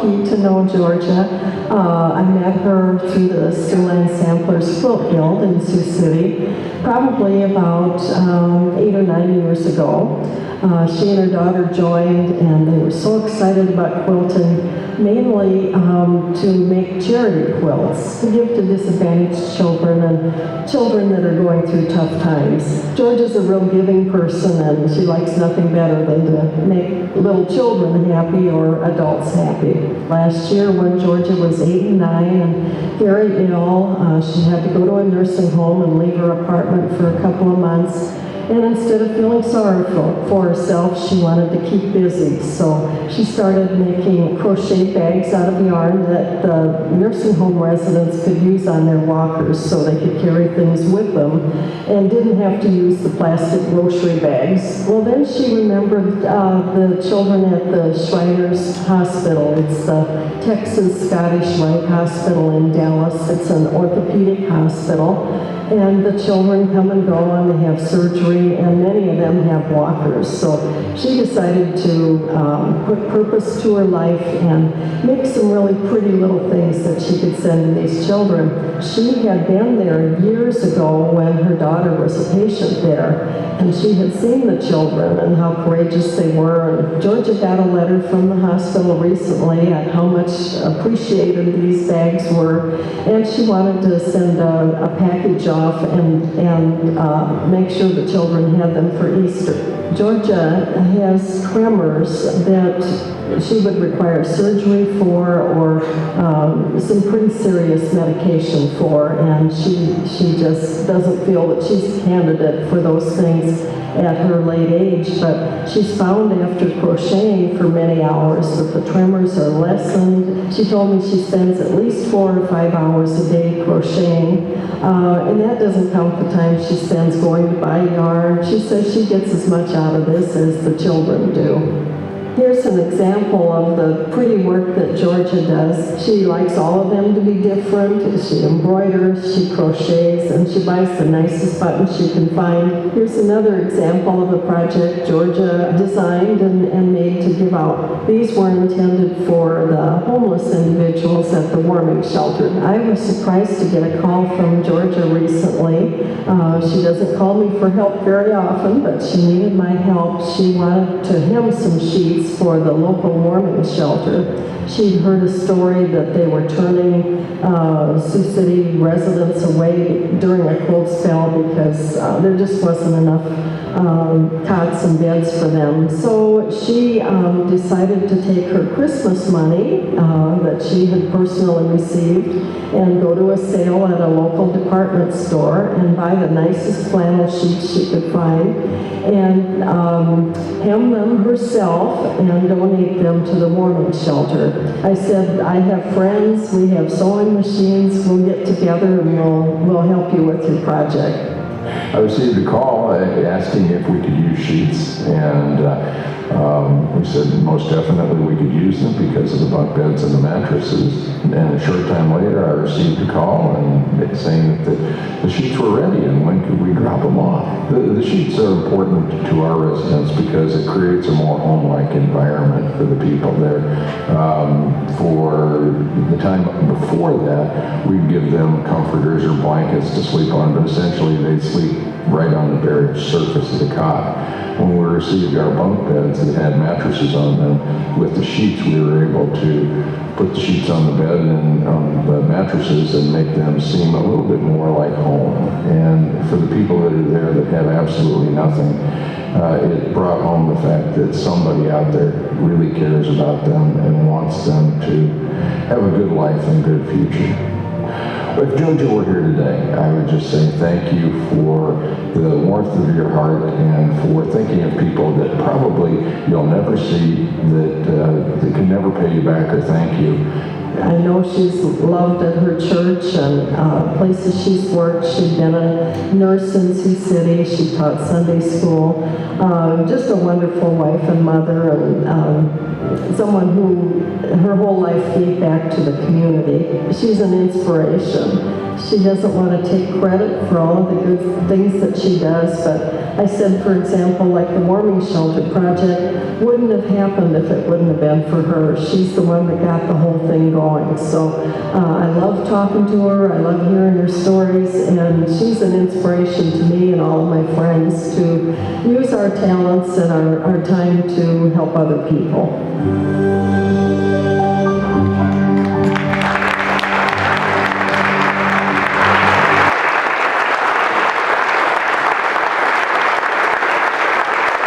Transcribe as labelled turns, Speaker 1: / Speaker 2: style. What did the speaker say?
Speaker 1: lucky to know Georgia. I met her through the Siouxland Samplers Quilt Guild in Sioux City, probably about 8 or 9 years ago. She and her daughter joined, and they were so excited about quilting, mainly to make charity quilts to give to disadvantaged children and children that are going through tough times. Georgia's a real giving person, and she likes nothing better than to make little children happy or adults happy. Last year, when Georgia was 8 and 9 and very ill, she had to go to a nursing home and leave her apartment for a couple of months. And instead of feeling sorry for herself, she wanted to keep busy. So she started making crochet bags out of yarn that the nursing home residents could use on their walkers so they could carry things with them and didn't have to use the plastic grocery bags. Well, then she remembered the children at the Shriners Hospital. It's the Texas Scottish Rite Hospital in Dallas. It's an orthopedic hospital. And the children come and go, and they have surgery, and many of them have walkers. So she decided to put purpose to her life and make some really pretty little things that she could send to these children. She had been there years ago when her daughter was a patient there, and she had seen the children and how courageous they were. And Georgia got a letter from the hospital recently at how much appreciated these bags were, and she wanted to send a package off and make sure the children had them for Easter. Georgia has tremors that she would require surgery for or some pretty serious medication for, and she just doesn't feel that she's a candidate for those things at her late age. But she's found after crocheting for many hours that the tremors are lessened. She told me she spends at least 4 or 5 hours a day crocheting, and that doesn't count the time she spends going to buy yarn. She says she gets as much out of this as the children do. Here's an example of the pretty work that Georgia does. She likes all of them to be different. She embroiders, she crochets, and she buys the nicest buttons she can find. Here's another example of a project Georgia designed and made to give out. These were intended for the homeless individuals at the warming shelter. I was surprised to get a call from Georgia recently. She doesn't call me for help very often, but she needed my help. She wanted to hem some sheets for the local warming shelter. She'd heard a story that they were turning Sioux City residents away during a cold spell because there just wasn't enough cots and beds for them. So she decided to take her Christmas money that she had personally received and go to a sale at a local department store and buy the nicest flannel sheets she could find and hem them herself and donate them to the warming shelter. I said, I have friends, we have sewing machines, we'll get together and we'll help you with your project.
Speaker 2: I received a call asking if we could use sheets, and we said most definitely we could use them because of the bunk beds and the mattresses. And a short time later, I received a call and saying that the sheets were ready and when could we drop them off. The sheets are important to our residents because it creates a more home-like environment for the people there. For the time before that, we'd give them comforters or blankets to sleep on, but essentially they'd sleep right on the bare surface of the cot. When we received our bunk beds that had mattresses on them, with the sheets we were able to put the sheets on the bed and on the mattresses and make them seem a little bit more like home. And for the people that are there that have absolutely nothing, it brought home the fact that somebody out there really cares about them and wants them to have a good life and good future. If Georgia were here today, I would just say thank you for the warmth of your heart and for thinking of people that probably you'll never see, that can never pay you back or thank you.
Speaker 1: I know she's loved at her church and places she's worked. She'd been a nurse in Sioux City. She taught Sunday school. Just a wonderful wife and mother, and someone who her whole life gave back to the community. She's an inspiration. She doesn't want to take credit for all of the good things that she does, but I said, for example, like the warming shelter project wouldn't have happened if it wouldn't have been for her. She's the one that got the whole thing going. So I love talking to her. I love hearing her stories, and she's an inspiration to me and all of my friends to use our talents and our time to help other people.